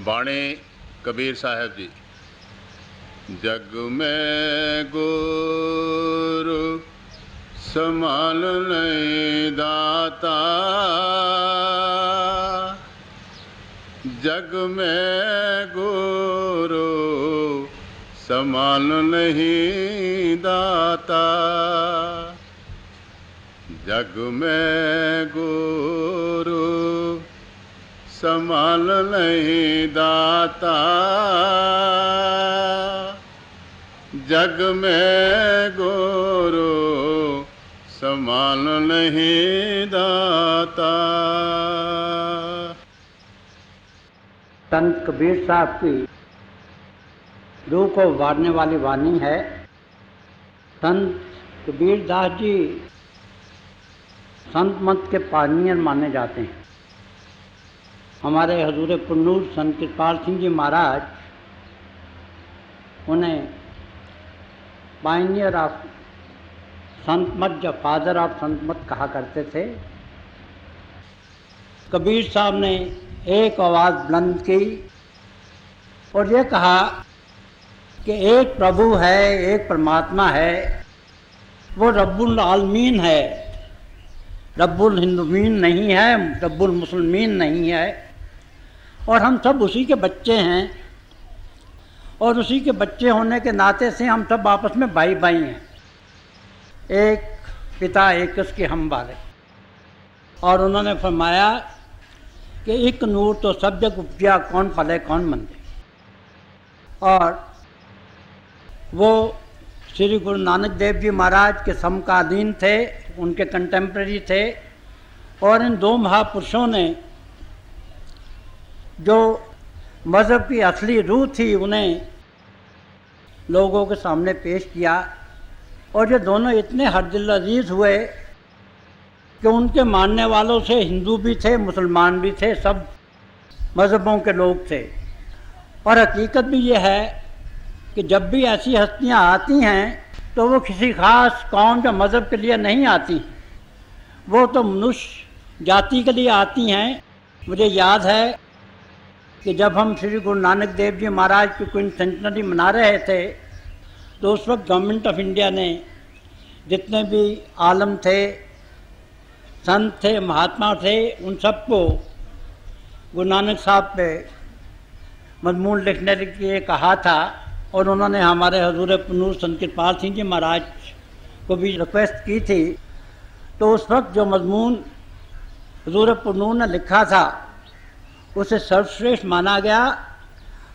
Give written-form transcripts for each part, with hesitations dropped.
बाणी कबीर साहब जी। जग में गुरु समान नहीं दाता, जग में गुरु समान नहीं दाता, जग में गुरु समान नहीं दाता, जग में गुरु समान नहीं दाता। संत कबीर साहब की रूह को उभारने वाली वाणी है। संत कबीर दास जी संत मत के पायनियर माने जाते हैं। हमारे हजूर पुन्नूर संत कृपाल सिंह जी महाराज उन्हें पायनियर ऑफ संत मत या फादर ऑफ संत मत कहा करते थे। कबीर साहब ने एक आवाज़ बुलंद की और ये कहा कि एक प्रभु है, एक परमात्मा है, वो रब्बुल आलमीन है, रब्बुल हिंदुमीन नहीं है, रब्बुल मुसलमीन नहीं है, और हम सब उसी के बच्चे हैं और उसी के बच्चे होने के नाते से हम सब आपस में भाई भाई हैं, एक पिता एक उसके हम वाले। और उन्होंने फरमाया कि एक नूर तो सब जग उपजा, कौन पले कौन मंदे। और वो श्री गुरु नानक देव जी महाराज के समकालीन थे, उनके कंटेम्प्रेरी थे। और इन दो महापुरुषों ने जो मज़हब की असली रूह थी उन्हें लोगों के सामने पेश किया। और ये दोनों इतने हरदिल अजीज़ हुए कि उनके मानने वालों से हिंदू भी थे, मुसलमान भी थे, सब मज़हबों के लोग थे। और हकीकत भी ये है कि जब भी ऐसी हस्तियाँ आती हैं तो वो किसी ख़ास कौम या मज़हब के लिए नहीं आती, वो तो मनुष्य जाति के लिए आती हैं। मुझे याद है कि जब हम श्री गुरु नानक देव जी महाराज की क्वीन सेंचुरी मना रहे थे तो उस वक्त गवर्नमेंट ऑफ इंडिया ने जितने भी आलम थे, संत थे, महात्मा थे, उन सबको गुरु नानक साहब पे मजमून लिखने के लिए कहा था। और उन्होंने हमारे हजूर पुन्नूर संत कृपाल सिंह जी महाराज को भी रिक्वेस्ट की थी। तो उस वक्त जो मजमून हजूर पुन्नूर ने लिखा था उसे सर्वश्रेष्ठ माना गया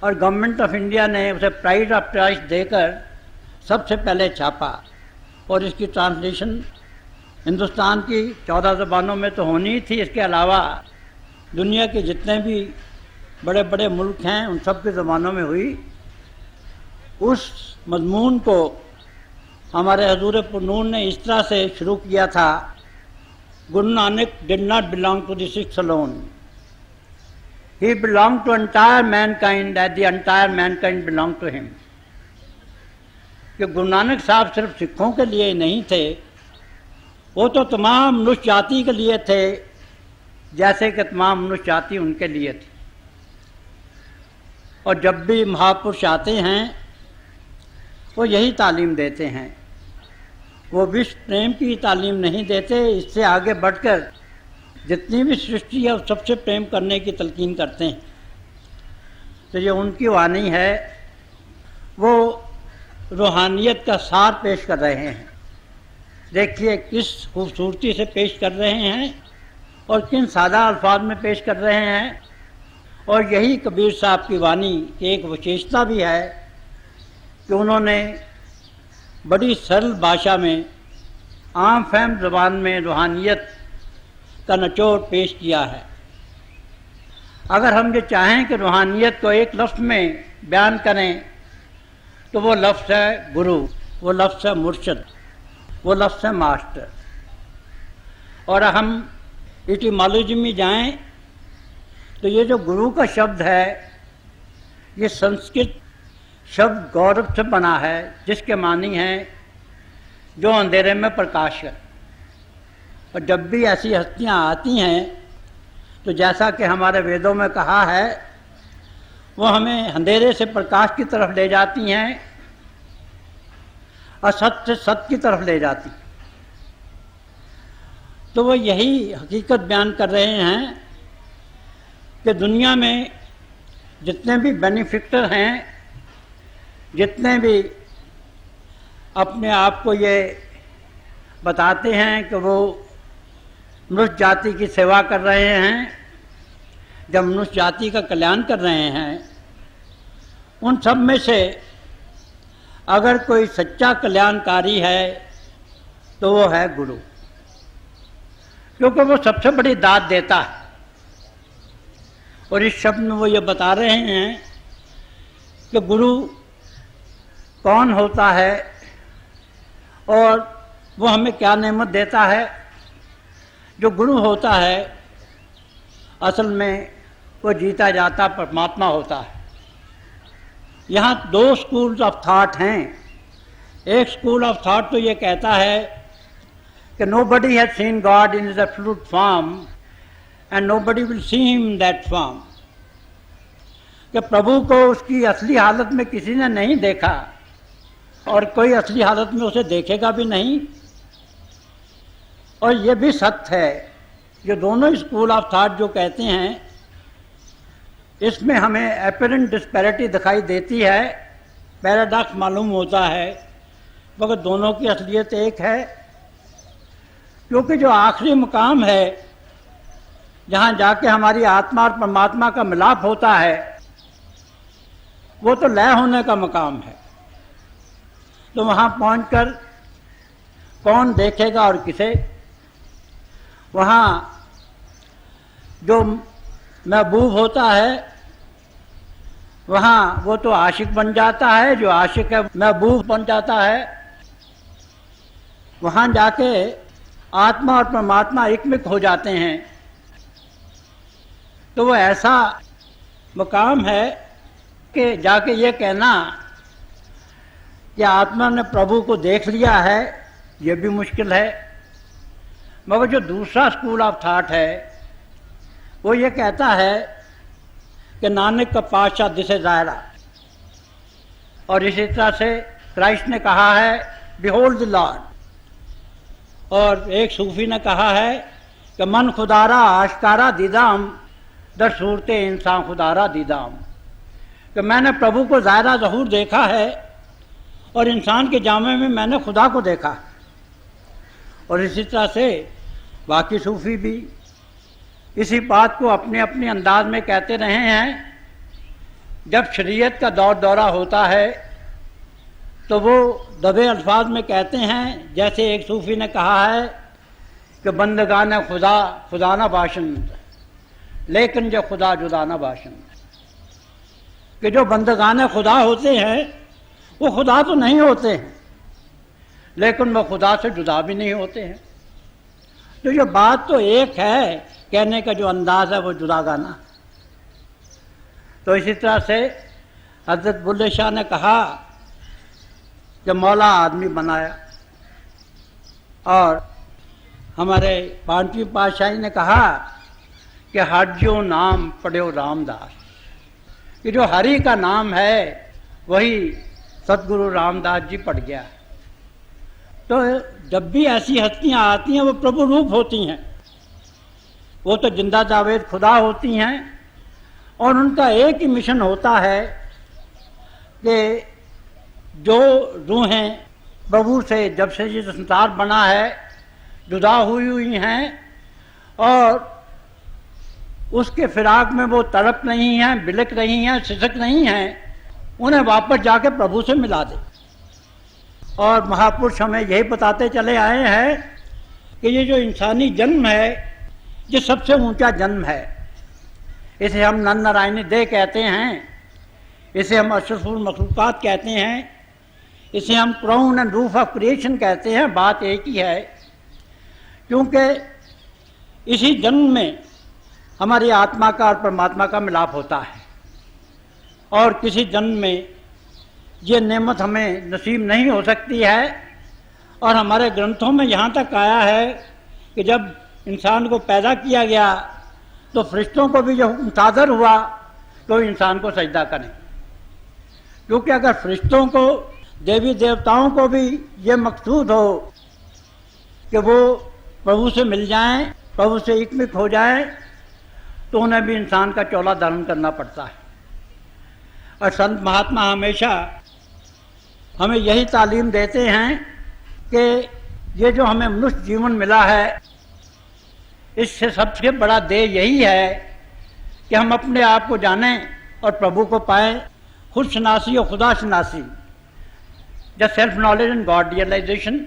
और गवर्नमेंट ऑफ इंडिया ने उसे प्राइड ऑफ प्राइज देकर सबसे पहले छापा। और इसकी ट्रांसलेशन हिंदुस्तान की 14 ज़बानों में तो होनी ही थी, इसके अलावा दुनिया के जितने भी बड़े बड़े मुल्क हैं उन सब की ज़बानों में हुई। उस मजमून को हमारे हजूर पुन्नूर ने इस तरह से शुरू किया था, Guru Nanak did not belong to the Sikhs alone, he belong to entire mankind as the entire mankind belong to him. कि गुरु नानक साहब सिर्फ सिखों के लिए नहीं थे, वो तो तमाम मनुष्य जाति के लिए थे, जैसे कि तमाम मनुष्य जाति उनके लिए थी। और जब भी महापुरुष आते हैं वो यही तालीम देते हैं, वो विश्व प्रेम की तालीम नहीं देते, इससे आगे बढ़कर जितनी भी सृष्टि है उस सबसे प्रेम करने की तलकीन करते हैं। तो ये उनकी वाणी है, वो रूहानियत का सार पेश कर रहे हैं। देखिए किस खूबसूरती से पेश कर रहे हैं और किन सादा अल्फाज में पेश कर रहे हैं। और यही कबीर साहब की वाणी की एक विशेषता भी है कि उन्होंने बड़ी सरल भाषा में, आम फहम ज़बान में रूहानियत का निचोड़ पेश किया है। अगर हम ये चाहें कि रूहानियत को एक लफ्ज़ में बयान करें तो वो लफ्ज़ है गुरु, वो लफ्ज़ है मुर्शद, वो लफ्ज़ है मास्टर। और हम इटिमोलॉजी में जाएं तो ये जो गुरु का शब्द है ये संस्कृत शब्द गौरव से बना है, जिसके मानी हैं जो अंधेरे में प्रकाश है। और जब भी ऐसी हस्तियाँ आती हैं तो जैसा कि हमारे वेदों में कहा है, वो हमें अंधेरे से प्रकाश की तरफ ले जाती हैं, असत से सत्य की तरफ ले जाती। तो वो यही हकीकत बयान कर रहे हैं कि दुनिया में जितने भी बेनिफिक्टर हैं, जितने भी अपने आप को ये बताते हैं कि वो मनुष्य जाति की सेवा कर रहे हैं, जब मनुष्य जाति का कल्याण कर रहे हैं, उन सब में से अगर कोई सच्चा कल्याणकारी है तो वो है गुरु, क्योंकि वो सबसे बड़ी दात देता है। और इस शब्द में वो ये बता रहे हैं कि गुरु कौन होता है और वो हमें क्या नेमत देता है। जो गुरु होता है असल में वो जीता जाता परमात्मा होता है। यहाँ दो स्कूल्स ऑफ थॉट हैं। एक स्कूल ऑफ थॉट तो ये कहता है कि nobody has seen God in his absolute form and nobody will see him that form, कि प्रभु को उसकी असली हालत में किसी ने नहीं देखा और कोई असली हालत में उसे देखेगा भी नहीं। और ये भी सत्य है। जो दोनों स्कूल ऑफ थॉट जो कहते हैं, इसमें हमें एपरेंट डिस्पैरिटी दिखाई देती है, पैराडॉक्स मालूम होता है, मगर दोनों की असलियत एक है। क्योंकि जो आखिरी मुकाम है जहाँ जाके हमारी आत्मा और परमात्मा का मिलाप होता है, वो तो लय होने का मुकाम है। तो वहाँ पहुंचकर कौन देखेगा और किसे? वहाँ जो महबूब होता है वहाँ वो तो आशिक बन जाता है, जो आशिक है महबूब बन जाता है। वहाँ जाके आत्मा और परमात्मा एकमिक हो जाते हैं। तो वो ऐसा मुकाम है कि जाके ये कहना कि आत्मा ने प्रभु को देख लिया है, ये भी मुश्किल है। मगर जो दूसरा स्कूल ऑफ थॉट है वो ये कहता है कि नानक का पातशाह दिसे ज़ाहिरा। और इसी तरह से क्राइस्ट ने कहा है बिहोल्ड द लॉर्ड। और एक सूफी ने कहा है कि मन खुदारा आशकारा दीदाम दर सूरते इंसान खुदारा दीदाम, कि मैंने प्रभु को ज़ाहिरा ज़हूर देखा है और इंसान के जामे में मैंने खुदा को देखा। और इसी तरह से बाकी सूफी भी इसी बात को अपने अपने अंदाज में कहते रहे हैं। जब शरीयत का दौरा होता है तो वो दबे अल्फाज में कहते हैं, जैसे एक सूफी ने कहा है कि बंदगान खुदा खुदा ना बाशन, लेकिन जो खुदा जुदा ना बाशन, कि जो बंदगान खुदा होते हैं वो खुदा तो नहीं होते हैं, लेकिन वो खुदा से जुदा भी नहीं होते हैं। तो ये बात तो एक है, कहने का जो अंदाज है वो जुदा गाना। तो इसी तरह से हजरत बुल्ले शाह ने कहा कि मौला आदमी बनाया, और हमारे पांचवी पातशाही ने कहा कि हरियो नाम पढ़ो रामदास, कि जो हरि का नाम है वही सतगुरु रामदास जी पढ़ गया। तो जब भी ऐसी हस्तियाँ आती हैं वो प्रभु रूप होती हैं, वो तो जिंदा जावेद खुदा होती हैं। और उनका एक ही मिशन होता है कि जो रूहें प्रभु से जब से ये संसार बना है जुदा हुई हैं और उसके फिराक में वो तड़प नहीं हैं, बिलक रही हैं, सिसक नहीं हैं, उन्हें वापस जाके प्रभु से मिला दे। और महापुरुष हमें यही बताते चले आए हैं कि ये जो इंसानी जन्म है ये सबसे ऊंचा जन्म है। इसे हम नर नारायणी देह कहते हैं, इसे हम अशरफुल मखलूकात कहते हैं, इसे हम crown and roof of creation कहते हैं। बात एक ही है, क्योंकि इसी जन्म में हमारी आत्मा का और परमात्मा का मिलाप होता है, और किसी जन्म में ये नेमत हमें नसीब नहीं हो सकती है। और हमारे ग्रंथों में यहाँ तक आया है कि जब इंसान को पैदा किया गया तो फरिश्तों को भी यह हुक्म सादर हुआ तो इंसान को सजदा करें। क्योंकि अगर फरिश्तों को, देवी देवताओं को भी ये मकसूद हो कि वो प्रभु से मिल जाएं, प्रभु से एकमिक हो जाएं, तो उन्हें भी इंसान का चोला धारण करना पड़ता है। और संत महात्मा हमेशा हमें यही तालीम देते हैं कि ये जो हमें मनुष्य जीवन मिला है, इससे सबसे बड़ा देय यही है कि हम अपने आप को जानें और प्रभु को पाएं, खुद शनासी और खुदा शनासी, the self knowledge and God realisation.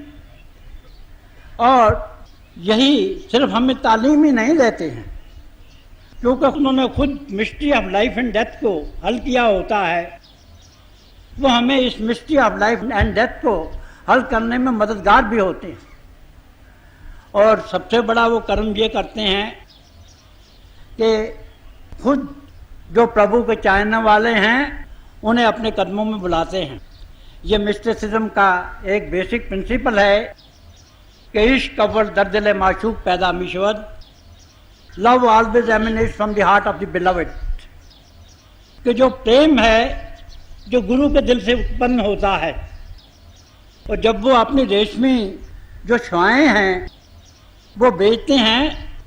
और यही सिर्फ हमें तालीम ही नहीं देते हैं, क्योंकि उन्होंने खुद mystery of life and death को हल किया होता है, वो हमें इस mystery of life and death को हल करने में मददगार भी होते हैं। और सबसे बड़ा वो कर्म ये करते हैं कि खुद जो प्रभु के चाहने वाले हैं उन्हें अपने कदमों में बुलाते हैं। ये मिस्टिसिज्म का एक बेसिक प्रिंसिपल है कि इश्क अव्वल दर दिल माशूक पैदा मिशवद, love always emanates from the heart of the beloved. कि जो प्रेम है जो गुरु के दिल से उत्पन्न होता है, और जब वो अपनी रेशमी जो छुआएं हैं वो बेचते हैं,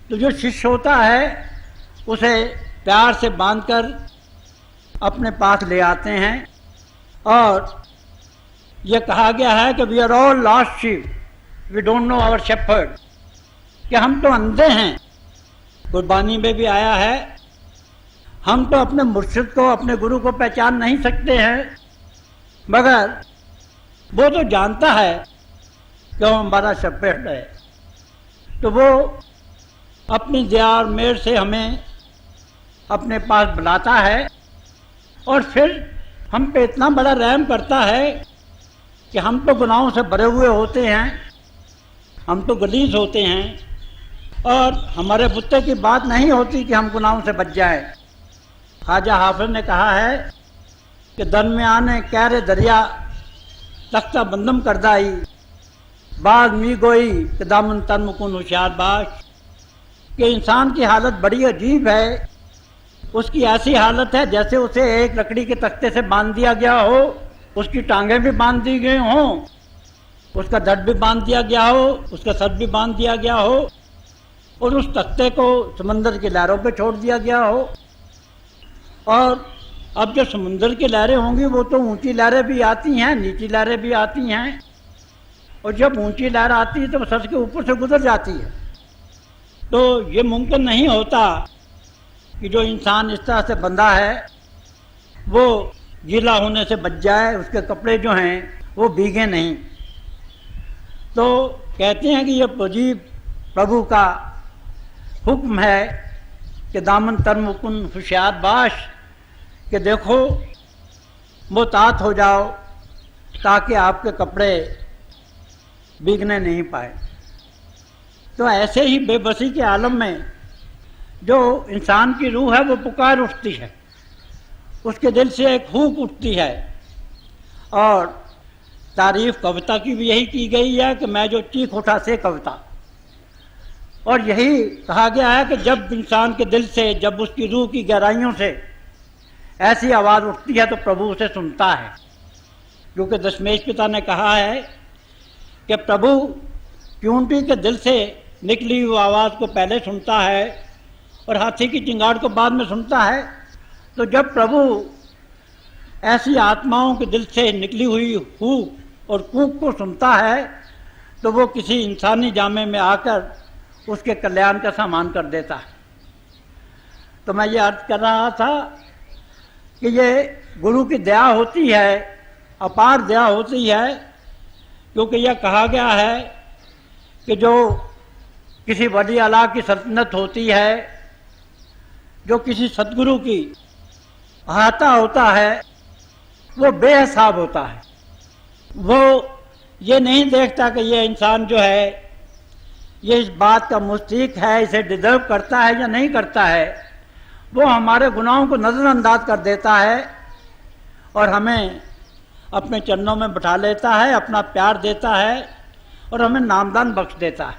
तो जो शिष्य होता है उसे प्यार से बांधकर अपने पास ले आते हैं। और ये कहा गया है कि we are all lost sheep, we don't know our shepherd, कि हम तो अंधे हैं। कुर्बानी में भी आया है, हम तो अपने मुर्शिद को, अपने गुरु को पहचान नहीं सकते हैं, मगर वो तो जानता है कि वो हमारा शेफर्ड है। तो वो अपनी दया और मेहर से हमें अपने पास बुलाता है, और फिर हम पे इतना बड़ा रहम करता है कि हम तो गुनाहों से भरे हुए होते हैं, हम तो गलीज होते हैं, और हमारे बुत्ते की बात नहीं होती कि हम गुनाहों से बच जाएं। ख्वाजा हाफिज ने कहा है कि दरमियाने कैरे दरिया तख्ता बंदम करदाई, बाद मी गोई कि दामन तन मुकुन होशियार बाश। कि इंसान की हालत बड़ी अजीब है। उसकी ऐसी हालत है जैसे उसे एक लकड़ी के तख्ते से बांध दिया गया हो, उसकी टांगें भी बांध दी गई हों, उसका धड़ भी बांध दिया गया हो, उसका सर भी बांध दिया गया हो, और उस तख्ते को समंदर की लहरों पे छोड़ दिया गया हो। और अब जो समुंदर की लहरें होंगी वो तो ऊंची लहरें भी आती हैं, नीची लहरें भी आती हैं, और जब ऊंची लहर आती है तो सर के ऊपर से गुजर जाती है। तो ये मुमकिन नहीं होता कि जो इंसान इस तरह से बंधा है वो गीला होने से बच जाए, उसके कपड़े जो हैं वो भीगे नहीं। तो कहते हैं कि ये अजीब प्रभु का हुक्म है कि दामन तर मुकुन होशियार बाश, कि देखो मोहतात हो जाओ ताकि आपके कपड़े भीगने नहीं पाए। तो ऐसे ही बेबसी के आलम में जो इंसान की रूह है वो पुकार उठती है, उसके दिल से एक हूक उठती है। और तारीफ कविता की भी यही की गई है कि मैं जो चीख उठा से कविता। और यही कहा गया है कि जब इंसान के दिल से, जब उसकी रूह की गहराइयों से ऐसी आवाज़ उठती है तो प्रभु उसे सुनता है। क्योंकि दशमेश पिता ने कहा है कि प्रभु चूंटी के दिल से निकली हुई आवाज़ को पहले सुनता है और हाथी की चिंगाड़ को बाद में सुनता है। तो जब प्रभु ऐसी आत्माओं के दिल से निकली हुई हूक और कूक को सुनता है तो वो किसी इंसानी जामे में आकर उसके कल्याण का सामान कर देता है। तो मैं ये अर्ज कर रहा था कि ये गुरु की दया होती है, अपार दया होती है, क्योंकि यह कहा गया है कि जो किसी वली अल्लाह की सल्तनत होती है, जो किसी सतगुरु की अहाता होता है, वो बेहिसाब होता है। वो ये नहीं देखता कि ये इंसान जो है ये इस बात का मुस्तहिक है, इसे डिजर्व करता है या नहीं करता है। वो हमारे गुनाहों को नज़रअंदाज कर देता है और हमें अपने चरणों में बिठा लेता है, अपना प्यार देता है और हमें नामदान बख्श देता है।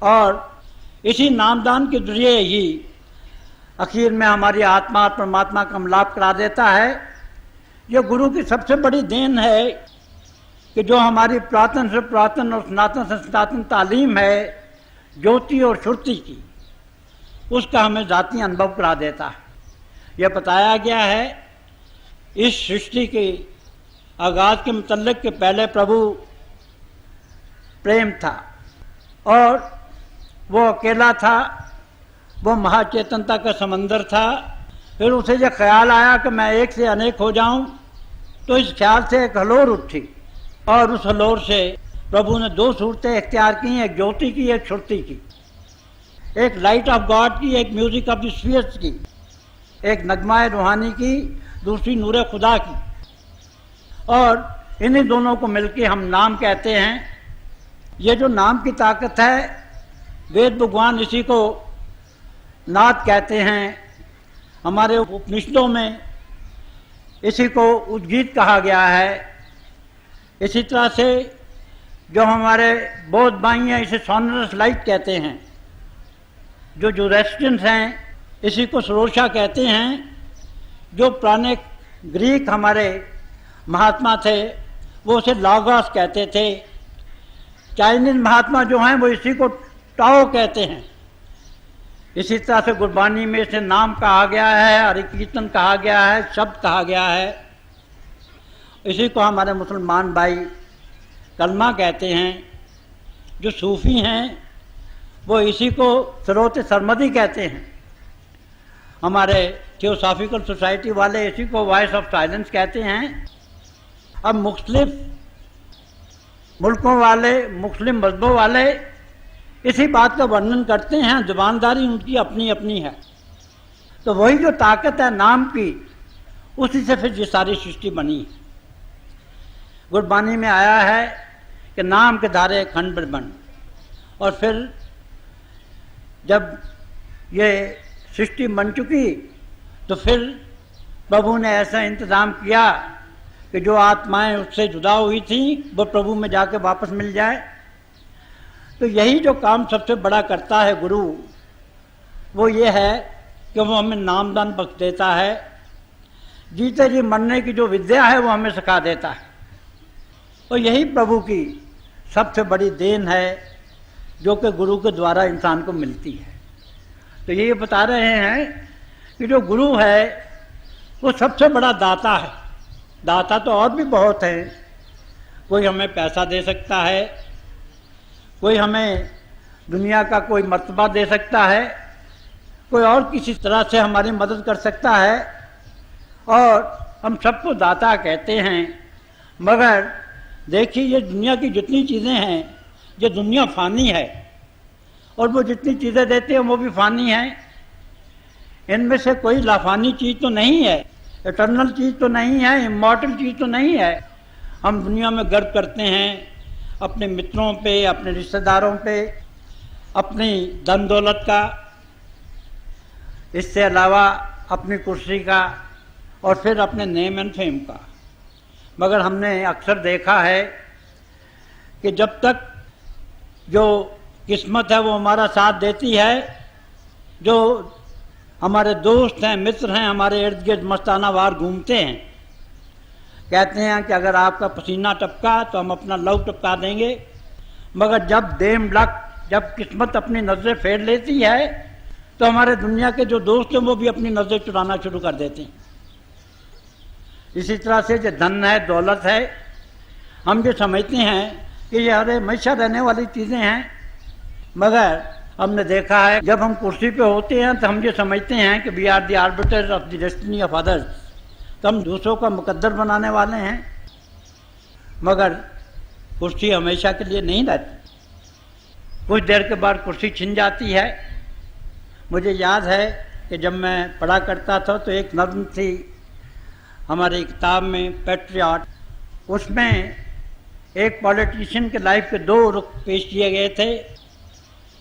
और इसी नामदान के जरिए ही आखिर में हमारी आत्मा और परमात्मा का मिलाप करा देता है। ये गुरु की सबसे बड़ी देन है कि जो हमारी पुरातन से पुरातन और सनातन से सनातन तालीम है ज्योति और श्रुति की, उसका हमें जाती अनुभव करा देता है। यह बताया गया है इस सृष्टि के आगाज के मुतल्लिक के पहले प्रभु प्रेम था और वो अकेला था, वो महाचेतनता का समंदर था। फिर उसे यह ख्याल आया कि मैं एक से अनेक हो जाऊं, तो इस ख्याल से एक हलोर उठी और उस हलोर से प्रभु ने दो सूरतें इख्तियार की, एक ज्योति की, एक श्रुति की, एक लाइट ऑफ गॉड की, एक म्यूजिक ऑफ द स्फीयर्स की, एक नगमाए रूहानी की, दूसरी नूरे खुदा की। और इन्हीं दोनों को मिलके हम नाम कहते हैं। ये जो नाम की ताकत है, वेद भगवान इसी को नाद कहते हैं, हमारे उपनिषदों में इसी को उद्गीत कहा गया है। इसी तरह से जो हमारे बौद्ध भाई हैं इसे सोनरस लाइट कहते हैं, जो ज़ोरेस्ट्रियंस हैं इसी को सरोशा कहते हैं, जो पुराने ग्रीक हमारे महात्मा थे वो उसे लॉगोस कहते थे, चाइनीज महात्मा जो हैं वो इसी को टाओ कहते हैं। इसी तरह से गुरबानी में इसे नाम कहा गया है, हरि कीर्तन कहा गया है, शब्द कहा गया है। इसी को हमारे मुसलमान भाई कलमा कहते हैं। जो सूफ़ी हैं वो इसी को सरोत सरमदी कहते हैं। हमारे थियोसॉफिकल सोसाइटी वाले इसी को वॉइस ऑफ साइलेंस कहते हैं। अब मुख्तलिफ मुल्कों वाले, मुस्लिम मजहबों वाले इसी बात का वर्णन करते हैं, जुबानदारी उनकी अपनी अपनी है। तो वही जो ताकत है नाम की, उसी से फिर ये सारी सृष्टि बनी है। गुरबानी में आया है कि नाम के धारे खंड बन, और फिर जब ये सृष्टि बन चुकी तो फिर प्रभु ने ऐसा इंतज़ाम किया कि जो आत्माएं उससे जुदा हुई थी वो प्रभु में जाके वापस मिल जाए। तो यही जो काम सबसे बड़ा करता है गुरु, वो ये है कि वो हमें नामदान बख्श देता है। जीते जी मरने की जो विद्या है वो हमें सिखा देता है। और यही प्रभु की सबसे बड़ी देन है जो कि गुरु के द्वारा इंसान को मिलती है। तो ये बता रहे हैं कि जो गुरु है वो सबसे बड़ा दाता है। दाता तो और भी बहुत हैं। कोई हमें पैसा दे सकता है, कोई हमें दुनिया का कोई मर्तबा दे सकता है, कोई और किसी तरह से हमारी मदद कर सकता है, और हम सबको दाता कहते हैं। मगर देखिए ये दुनिया की जितनी चीज़ें हैं, ये दुनिया फ़ानी है, और वो जितनी चीज़ें देते हैं वो भी फ़ानी हैं। इनमें से कोई लाफानी चीज़ तो नहीं है, इटर्नल चीज़ तो नहीं है, इमॉर्टल चीज़ तो नहीं है। हम दुनिया में गर्व करते हैं अपने मित्रों पे, अपने रिश्तेदारों पे, अपनी धन दौलत का, इससे अलावा अपनी कुर्सी का, और फिर अपने नेम एंड फेम का। मगर हमने अक्सर देखा है कि जब तक जो किस्मत है वो हमारा साथ देती है, जो हमारे दोस्त हैं, मित्र हैं, हमारे इर्द गिर्द मस्ताना वार घूमते हैं, कहते हैं कि अगर आपका पसीना टपका तो हम अपना लव टपका देंगे। मगर जब देम लक, जब किस्मत अपनी नज़रें फेर लेती है तो हमारे दुनिया के जो दोस्त हैं वो भी अपनी नज़रें चुराना शुरू कर देते हैं। इसी तरह से जो धन है, दौलत है, हम जो समझते हैं कि ये हमेशा रहने वाली चीज़ें हैं, मगर हमने देखा है जब हम कुर्सी पे होते हैं तो हम ये समझते हैं कि we are the arbiter of the destiny of others, तो हम दूसरों का मुकद्दर बनाने वाले हैं। मगर कुर्सी हमेशा के लिए नहीं रहती, कुछ देर के बाद कुर्सी छिन जाती है। मुझे याद है कि जब मैं पढ़ा करता था तो एक नज़्म थी हमारी किताब में, पैट्रियट, उसमें एक पॉलिटिशियन के लाइफ के दो रुख पेश किए गए थे।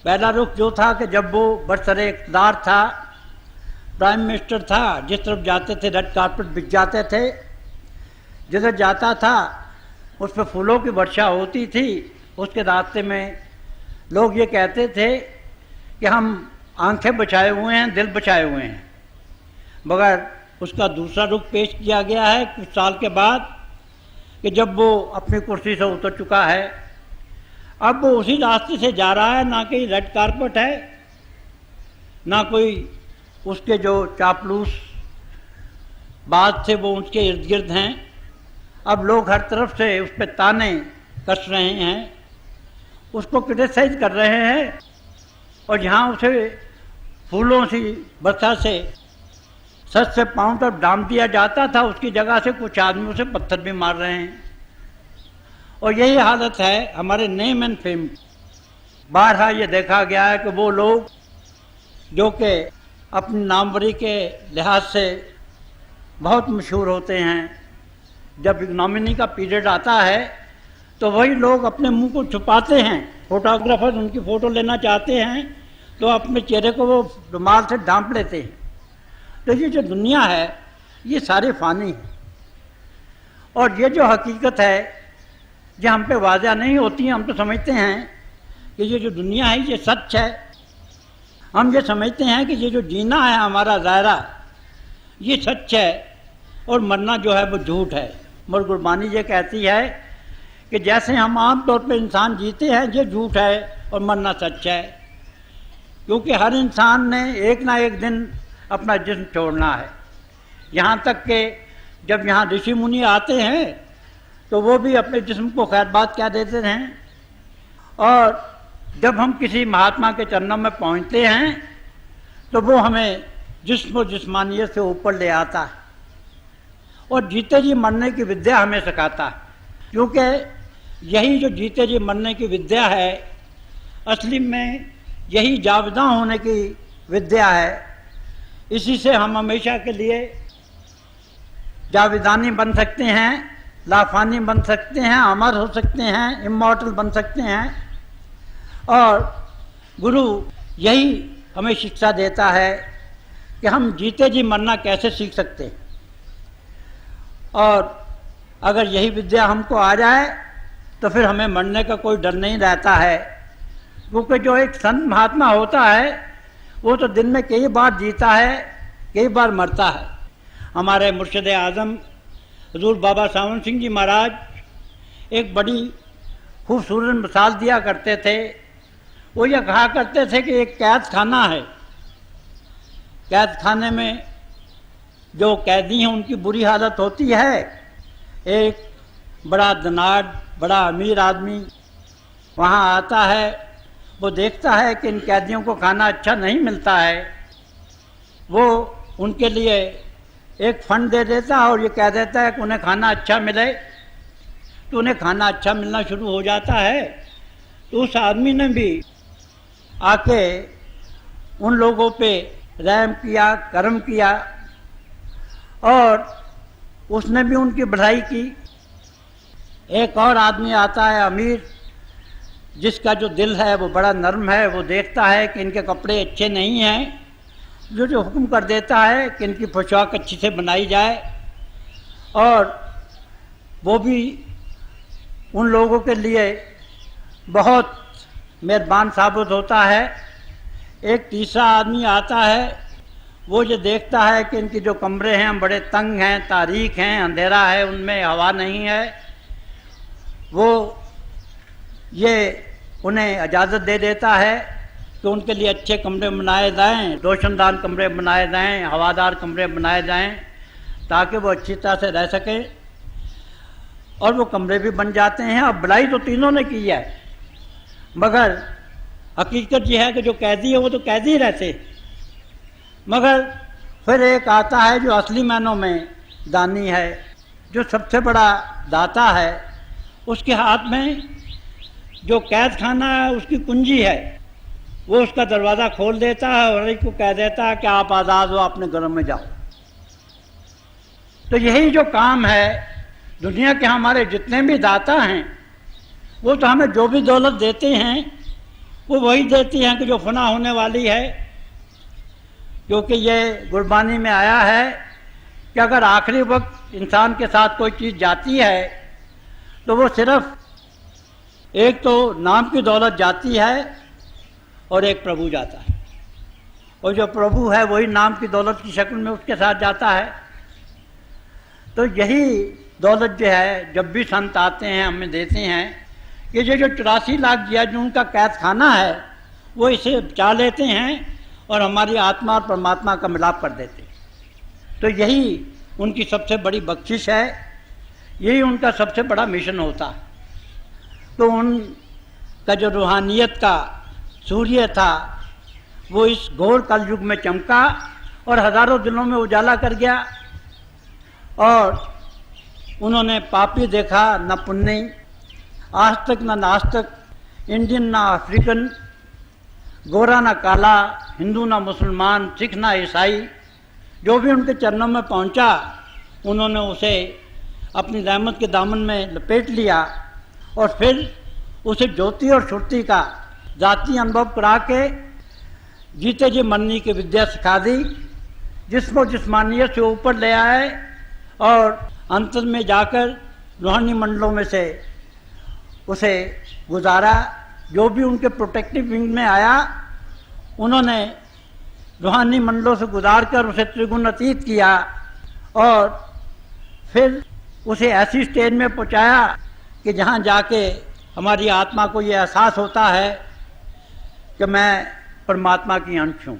पहला रुख जो था कि जब वो बरसरे इक़्तिदार था, प्राइम मिनिस्टर था, जिस तरफ जाते थे रेड कार्पेट बिछ जाते थे, जिधर जाता था उस पर फूलों की वर्षा होती थी। उसके रास्ते में लोग ये कहते थे कि हम आंखें बचाए हुए हैं, दिल बचाए हुए हैं। मगर उसका दूसरा रुख पेश किया गया है कुछ साल के बाद कि जब वो अपनी कुर्सी से उतर चुका है, अब वो उसी रास्ते से जा रहा है, ना कहीं रेड कारपेट है, ना कोई उसके जो चापलूस बात थे वो उसके इर्द गिर्द हैं। अब लोग हर तरफ से उस पर ताने कस रहे हैं, उसको क्रिटिसाइज कर रहे हैं, और जहाँ उसे फूलों सी बरसा से सच से पांव तक डाम दिया जाता था, उसकी जगह से कुछ आदमी उसे पत्थर भी मार रहे हैं। और यही हालत है हमारे नेम एंड फेम। बारहा ये देखा गया है कि वो लोग जो कि अपनी नामवरी के लिहाज से बहुत मशहूर होते हैं, जब इग्नोमिनी का पीरियड आता है तो वही लोग अपने मुंह को छुपाते हैं। फोटोग्राफर उनकी फ़ोटो लेना चाहते हैं तो अपने चेहरे को वो रुमाल से ढांप लेते हैं। तो ये जो दुनिया है ये सारी फ़ानी है, और ये जो हकीकत है जो हम पे वाज़ा नहीं होती है। हम तो समझते हैं कि ये जो दुनिया है ये सच है, हम ये समझते हैं कि ये जो जीना है हमारा दायरा ये सच है, और मरना जो है वो झूठ है। मगर गुरबानी ये कहती है कि जैसे हम आम तौर पे इंसान जीते हैं ये झूठ है और मरना सच है, क्योंकि हर इंसान ने एक ना एक दिन अपना जिस्म छोड़ना है। यहाँ तक कि जब यहाँ ऋषि मुनि आते हैं तो वो भी अपने जिस्म को खैरबाद क्या देते हैं, और जब हम किसी महात्मा के चरणों में पहुँचते हैं तो वो हमें जिस्म और जिस्मानियत से ऊपर ले आता है और जीते जी मरने की विद्या हमें सिखाता है। क्योंकि यही जो जीते जी मरने की विद्या है असली में यही जाविदा होने की विद्या है। इसी से हम हमेशा के लिए जाविदानी बन सकते हैं, लाफानी बन सकते हैं, अमर हो सकते हैं, इमॉर्टल बन सकते हैं। और गुरु यही हमें शिक्षा देता है कि हम जीते जी मरना कैसे सीख सकते हैं। और अगर यही विद्या हमको आ जाए तो फिर हमें मरने का कोई डर नहीं रहता है, क्योंकि जो एक संत महात्मा होता है वो तो दिन में कई बार जीता है, कई बार मरता है। हमारे मुर्शिद आज़म हजूर बाबा सावन सिंह जी महाराज एक बड़ी खूबसूरत मिसाल दिया करते थे। वो ये कहा करते थे कि एक कैद खाना है, कैद खाने में जो कैदी हैं उनकी बुरी हालत होती है। एक बड़ा धनाढ़ बड़ा अमीर आदमी वहाँ आता है, वो देखता है कि इन कैदियों को खाना अच्छा नहीं मिलता है, वो उनके लिए एक फंड दे देता है और ये कह देता है कि उन्हें खाना अच्छा मिले, तो उन्हें खाना अच्छा मिलना शुरू हो जाता है। तो उस आदमी ने भी आके उन लोगों पे रहम किया, करम किया, और उसने भी उनकी बढ़ाई की। एक और आदमी आता है अमीर, जिसका जो दिल है वो बड़ा नर्म है, वो देखता है कि इनके कपड़े अच्छे नहीं हैं, जो हुक्म कर देता है कि इनकी पोशाक अच्छी से बनाई जाए, और वो भी उन लोगों के लिए बहुत मेहरबान साबित होता है। एक तीसरा आदमी आता है, वो ये देखता है कि इनके जो कमरे हैं बड़े तंग हैं, तारीक हैं, अंधेरा है, उनमें हवा नहीं है, वो ये उन्हें इजाज़त दे देता है कि उनके लिए अच्छे कमरे बनाए जाएं, रोशनदान कमरे बनाए जाएं, हवादार कमरे बनाए जाएं, ताकि वो अच्छी तरह से रह सकें। और वो कमरे भी बन जाते हैं। अब भलाई तो तीनों ने की है, मगर हकीकत यह है कि जो कैदी है वो तो कैदी ही रहते। मगर फिर एक आता है जो असली मायनों में दानी है, जो सबसे बड़ा दाता है। उसके हाथ में जो कैद खाना है उसकी कुंजी है, वो उसका दरवाज़ा खोल देता है और एक को कह देता है कि आप आज़ाद हो, अपने घरों में जाओ। तो यही जो काम है, दुनिया के हमारे जितने भी दाता हैं वो तो हमें जो भी दौलत देते हैं वो वही देती हैं कि जो फना होने वाली है। क्योंकि ये गुरबानी में आया है कि अगर आखिरी वक्त इंसान के साथ कोई चीज़ जाती है तो वो सिर्फ एक तो नाम की दौलत जाती है और एक प्रभु जाता है। और जो प्रभु है वही नाम की दौलत की शक्ल में उसके साथ जाता है। तो यही दौलत जो है जब भी संत आते हैं हमें देते हैं कि जो 84 लाख जिया जो उनका कैद खाना है वो इसे बचा लेते हैं और हमारी आत्मा और परमात्मा का मिलाप कर देते हैं। तो यही उनकी सबसे बड़ी बख्शिश है, यही उनका सबसे बड़ा मिशन होता है। तो उनका जो रूहानियत का सूर्य था वो इस घोर कलयुग में चमका और हजारों दिलों में उजाला कर गया। और उन्होंने पापी देखा न पुण्य, आज तक न नास्तिक, इंडियन ना अफ्रीकन, गोरा ना काला, हिंदू ना मुसलमान, सिख ना ईसाई, जो भी उनके चरणों में पहुंचा उन्होंने उसे अपनी रहमत के दामन में लपेट लिया और फिर उसे ज्योति और श्रुति का जाति अनुभव करा के जीते जी मरने की विद्या सिखा दी, जिसको जिस्मानियत से ऊपर ले आए और अंत में जाकर रूहानी मंडलों में से उसे गुजारा। जो भी उनके प्रोटेक्टिव विंग में आया उन्होंने रूहानी मंडलों से गुजार कर उसे त्रिगुण अतीत किया और फिर उसे ऐसी स्टेज में पहुंचाया कि जहां जाके हमारी आत्मा को ये एहसास होता है कि मैं परमात्मा की अंश हूँ।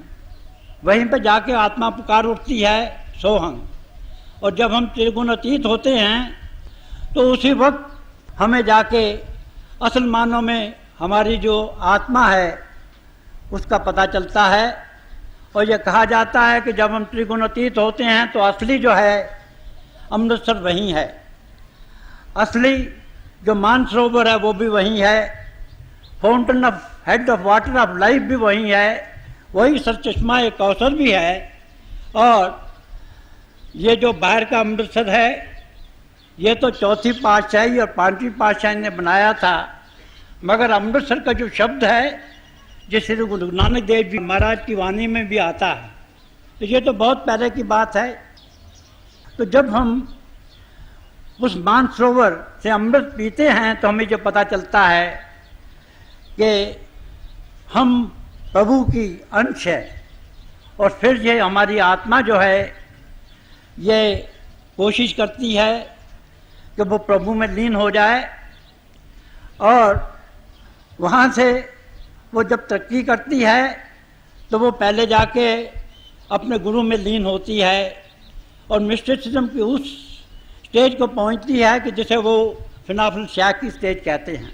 वहीं पर जाके आत्मा पुकार उठती है सोहंग। और जब हम त्रिगुण अतीत होते हैं तो उसी वक्त हमें जाके असल मानों में हमारी जो आत्मा है उसका पता चलता है। और ये कहा जाता है कि जब हम त्रिगुण अतीत होते हैं तो असली जो है अमृतसर वहीं है, असली जो मानसरोवर है वो भी वहीं है, fountain of head of water of life भी वहीं है, वही सरचश्मा एक कौसर भी है। और ये जो बाहर का अमृतसर है ये तो चौथी पातशाही और पांचवी पातशाही ने बनाया था, मगर अमृतसर का जो शब्द है जो श्री गुरु नानक देव जी महाराज की वाणी में भी आता है, तो ये तो बहुत पहले की बात है। तो जब हम उस मानसरोवर से अमृत पीते हैं तो हमें जो पता चलता है कि हम प्रभु की अंश है। और फिर ये हमारी आत्मा जो है ये कोशिश करती है कि वो प्रभु में लीन हो जाए और वहाँ से वो जब तरक्की करती है तो वो पहले जाके अपने गुरु में लीन होती है और मिस्टिसिज्म की उस स्टेज को पहुँचती है कि जिसे वो फिनाफुल शाह की स्टेज कहते हैं।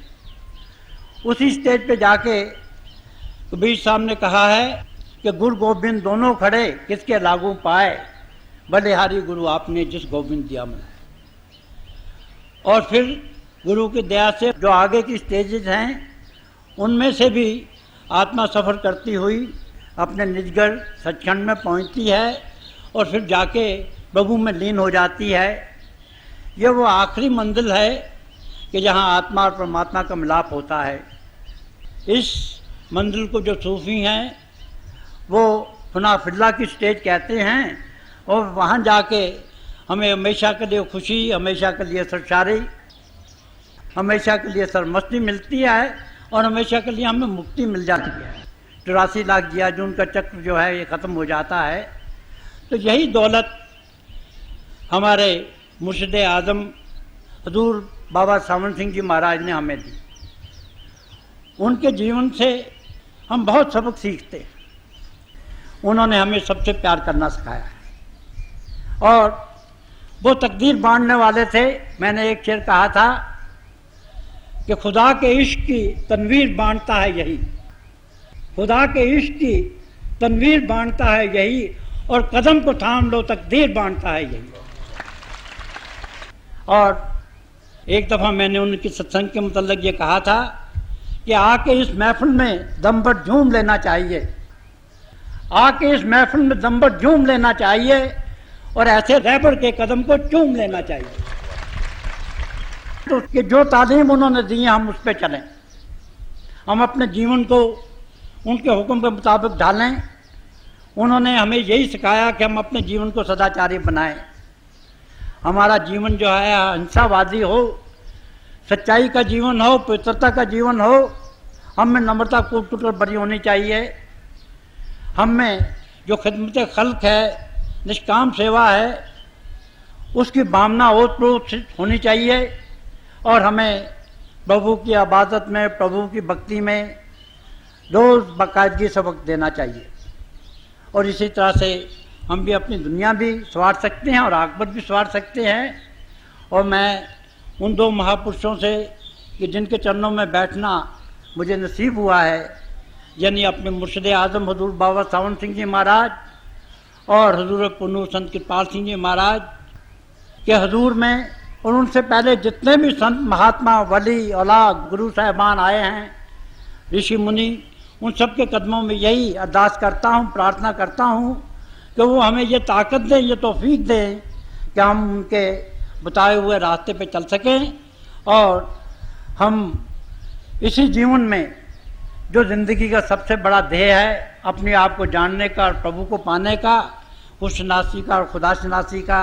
उसी स्टेज पे जाके कबीर साहब ने कहा है कि गुरु गोविंद दोनों खड़े किसके लागू पाए, बलिहारी गुरु आपने जिस गोविंद दिया मन। और फिर गुरु की दया से जो आगे की स्टेजेस हैं उनमें से भी आत्मा सफ़र करती हुई अपने निजगढ़ सचखंड में पहुंचती है और फिर जाके प्रभु में लीन हो जाती है। ये वो आखिरी मंजिल है कि जहां आत्मा और परमात्मा का मिलाप होता है। इस मंजिल को जो सूफी हैं वो फनाफिल्ला की स्टेज कहते हैं और वहाँ जाके हमें हमेशा के लिए खुशी, हमेशा के लिए सरशारी, हमेशा के लिए सरमस्ती मिलती है और हमेशा के लिए हमें मुक्ति मिल जाती है। 84 लाख जिया जून का चक्र जो है ये ख़त्म हो जाता है। तो यही दौलत हमारे मुर्शिद आज़म हजूर बाबा सावन सिंह जी महाराज ने हमें दी। उनके जीवन से हम बहुत सबक सीखते हैं। उन्होंने हमें सबसे प्यार करना सिखाया है और वो तकदीर बांटने वाले थे। मैंने एक शेर कहा था कि खुदा के इश्क की तनवीर बांटता है यही, खुदा के इश्क की तनवीर बांटता है यही, और कदम को थाम लो तकदीर बांटता है यही। और एक दफ़ा मैंने उनकी सत्संग के मुतल्लिक़ ये कहा था कि आके इस महफिल में दम भर झूम लेना चाहिए, आके इस महफिल में दम भर झूम लेना चाहिए और ऐसे रहबर के कदम को चूम लेना चाहिए। तो कि जो तालीम उन्होंने दी है हम उस पर चलें, हम अपने जीवन को उनके हुक्म के मुताबिक ढालें। उन्होंने हमें यही सिखाया कि हम अपने जीवन को सदाचारी बनाएं। हमारा जीवन जो है अहिंसावादी हो, सच्चाई का जीवन हो, पवित्रता का जीवन हो, हम में नम्रता कूट कूट कर बड़ी होनी चाहिए। हम में जो खिदमत खल्क है, निष्काम सेवा है, उसकी भावना ओतप्रोत होनी चाहिए और हमें प्रभु की इबादत में, प्रभु की भक्ति में रोज़ बाकायदगी से वक्त देना चाहिए। और इसी तरह से हम भी अपनी दुनिया भी संवार सकते हैं और आखिरत भी संवार सकते हैं। और मैं उन दो महापुरुषों से कि जिनके चरणों में बैठना मुझे नसीब हुआ है, यानी अपने मुर्शिद आज़म हजूर बाबा सावन सिंह जी महाराज और हजूर पुन्नू संत कृपाल सिंह जी महाराज के हजूर में, और उनसे पहले जितने भी संत महात्मा वली औलाद गुरु साहिबान आए हैं, ऋषि मुनि, उन सब के कदमों में यही अरदास करता हूँ, प्रार्थना करता हूँ कि वो हमें ये ताकत दें, ये तौफीक दें कि हम उनके बताए हुए रास्ते पे चल सकें और हम इसी जीवन में जो ज़िंदगी का सबसे बड़ा ध्येय है, अपने आप को जानने का और प्रभु को पाने का, खुशनासी का और खुदाशनासी का,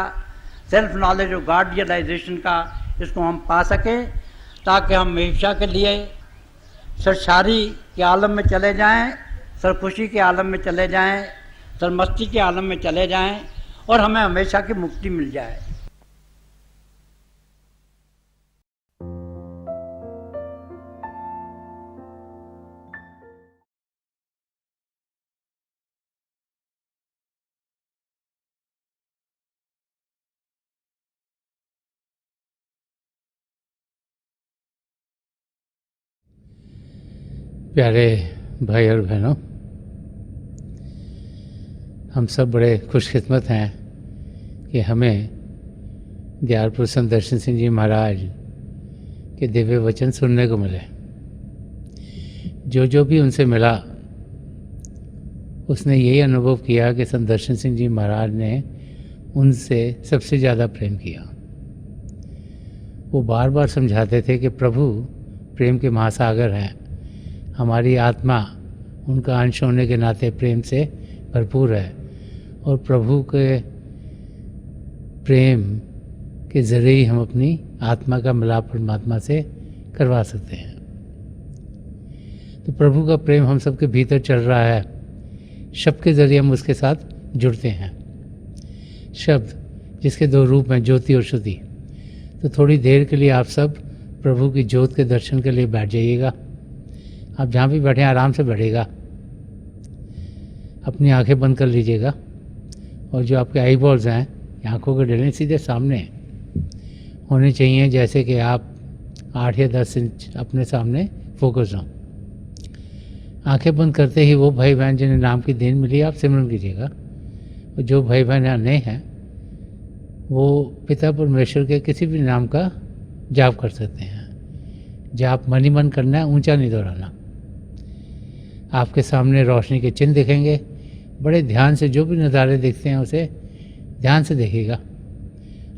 सेल्फ नॉलेज और गॉड रियलाइजेशन का, इसको हम पा सकें ताकि हम हमेशा के लिए सरशारी के आलम में चले जाएं, सरखुशी के आलम में चले जाएं, सरमस्ती के आलम में चले जाएं और हमें हमेशा की मुक्ति मिल जाए। प्यारे भाई और बहनों, हम सब बड़े खुशकिस्मत हैं कि हमें दयालपुर संत दर्शन सिंह जी महाराज के दिव्य वचन सुनने को मिले। जो भी उनसे मिला उसने यही अनुभव किया कि संत दर्शन सिंह जी महाराज ने उनसे सबसे ज़्यादा प्रेम किया। वो बार बार समझाते थे कि प्रभु प्रेम के महासागर हैं, हमारी आत्मा उनका अंश होने के नाते प्रेम से भरपूर है और प्रभु के प्रेम के ज़रिए ही हम अपनी आत्मा का मिलाप परमात्मा से करवा सकते हैं। तो प्रभु का प्रेम हम सबके भीतर चल रहा है, शब्द के ज़रिए हम उसके साथ जुड़ते हैं। शब्द जिसके दो रूप हैं, ज्योति और श्रुति। तो थोड़ी देर के लिए आप सब प्रभु की ज्योत के दर्शन के लिए बैठ जाइएगा। आप जहाँ भी बैठे आराम से बैठेगा, अपनी आंखें बंद कर लीजिएगा और जो आपके आई बॉल्स हैं, आंखों के डले सीधे सामने होने चाहिए, जैसे कि आप 8 या 10 इंच अपने सामने फोकस हों। आंखें बंद करते ही वो भाई बहन जिन्हें नाम की देन मिली आप सिमरन कीजिएगा। और जो भाई बहन यहाँ नए हैं वो पिता परमेश्वर के किसी भी नाम का जाप कर सकते हैं। जाप मन ही मन करना है, ऊंचा नहीं दोहराना। आपके सामने रोशनी के चिन्ह दिखेंगे, बड़े ध्यान से जो भी नज़ारे दिखते हैं उसे ध्यान से देखिएगा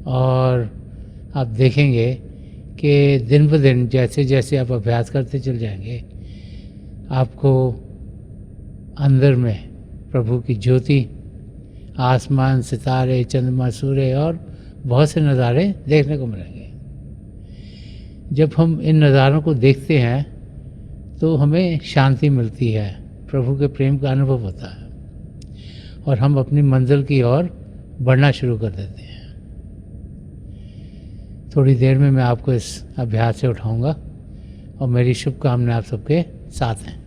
और आप देखेंगे कि दिन ब दिन जैसे जैसे आप अभ्यास करते चल जाएंगे, आपको अंदर में प्रभु की ज्योति, आसमान, सितारे, चंद्रमा, सूर्य और बहुत से नज़ारे देखने को मिलेंगे। जब हम इन नज़ारों को देखते हैं तो हमें शांति मिलती है, प्रभु के प्रेम का अनुभव होता है और हम अपनी मंजिल की ओर बढ़ना शुरू कर देते हैं। थोड़ी देर में मैं आपको इस अभ्यास से उठाऊंगा और मेरी शुभकामनाएं आप सबके साथ हैं।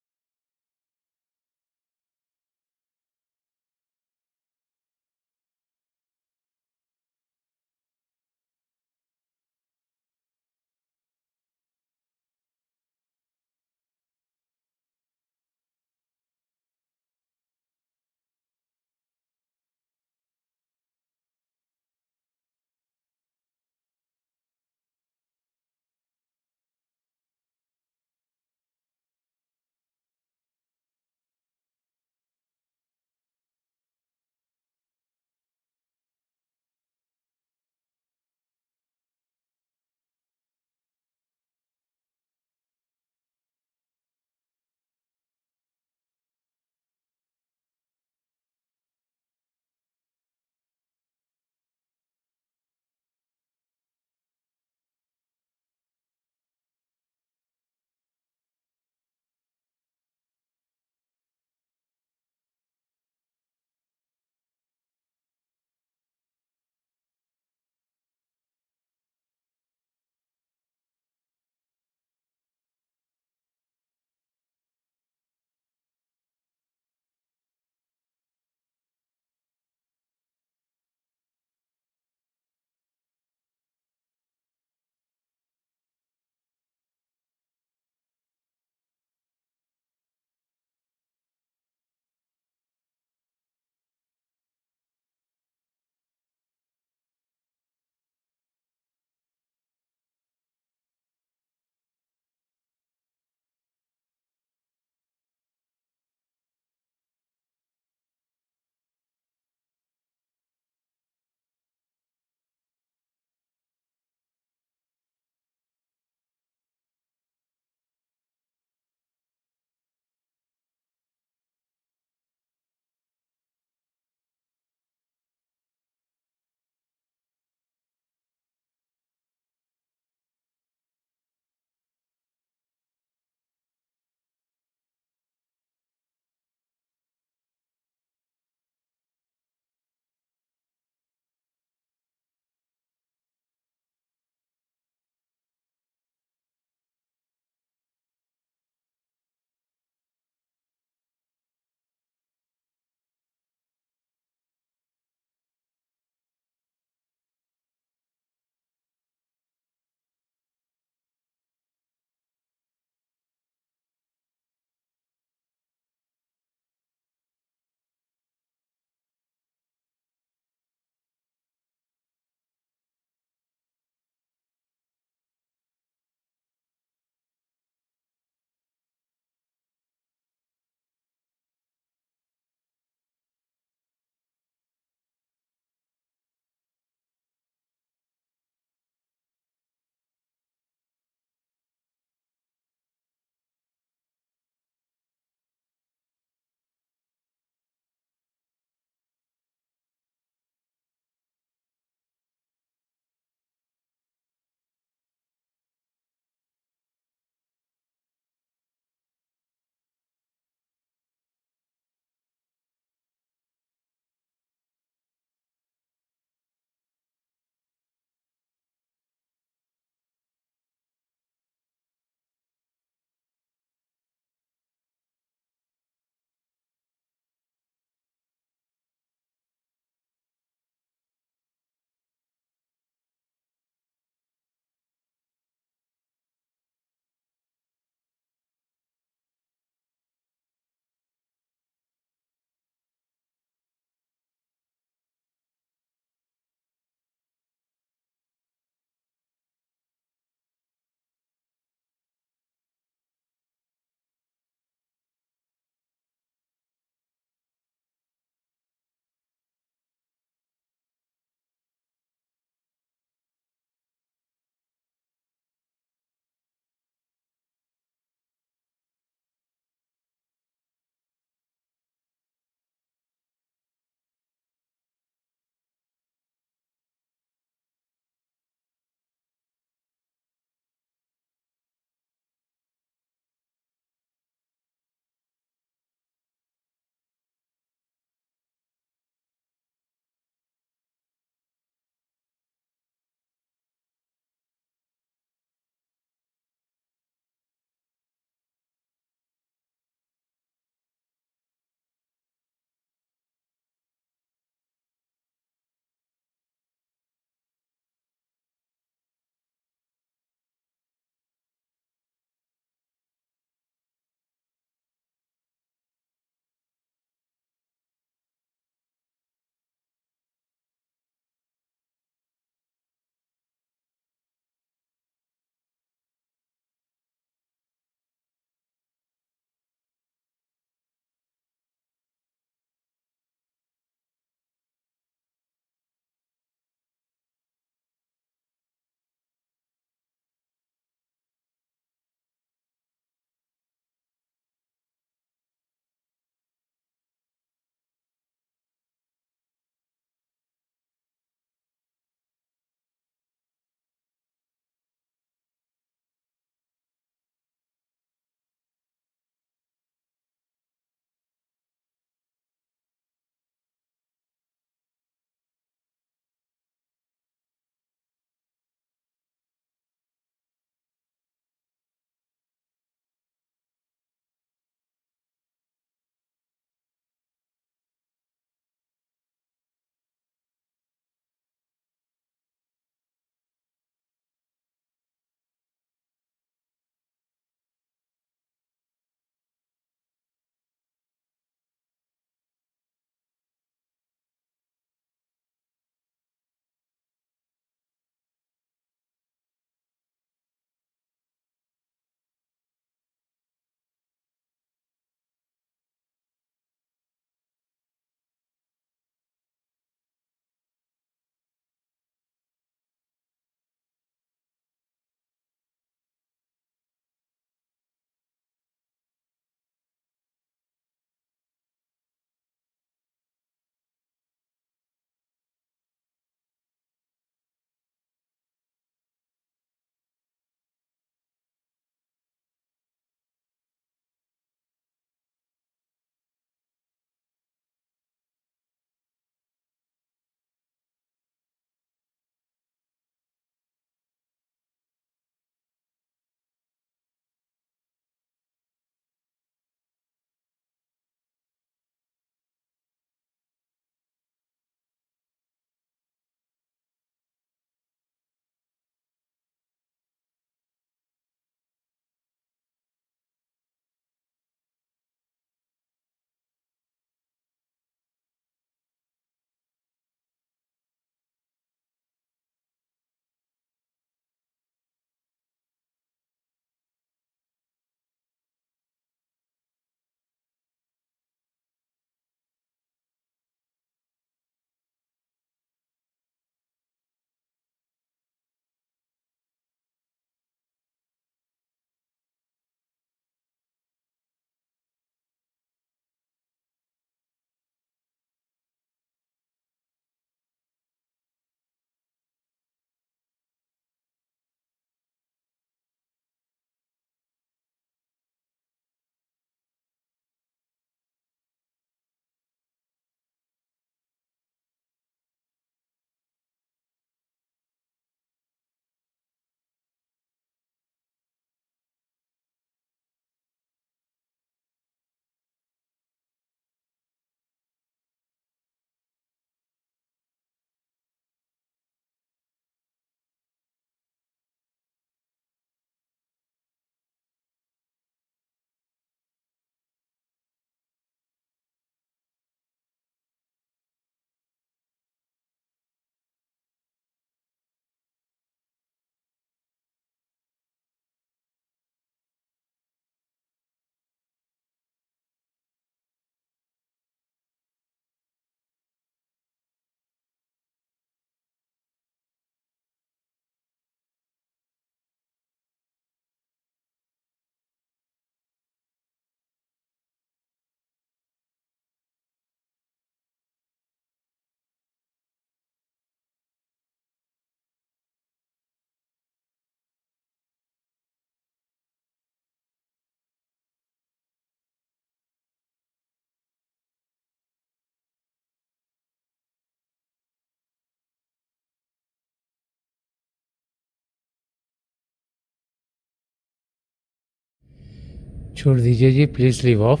छोड़ दीजिए जी, प्लीज़ लीव ऑफ।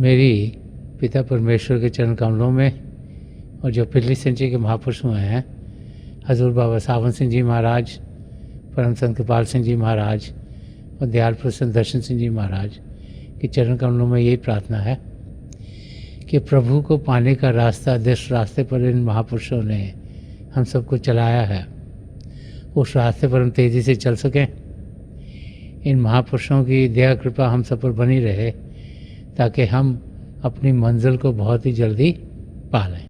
मेरी पिता परमेश्वर के चरण कमलों में और जो पिछली सेंचुरी के महापुरुष हुए हैं, हजूर बाबा सावन सिंह जी महाराज, परम संत कृपाल सिंह जी महाराज और दयाल प्रसन्न दर्शन सिंह जी महाराज के चरण कमलों में यही प्रार्थना है कि प्रभु को पाने का रास्ता, जिस रास्ते पर इन महापुरुषों ने हम सबको चलाया है, उस रास्ते पर हम तेज़ी से चल सकें। इन महापुरुषों की दया कृपा हम सब पर बनी रहे ताकि हम अपनी मंजिल को बहुत ही जल्दी पा लें।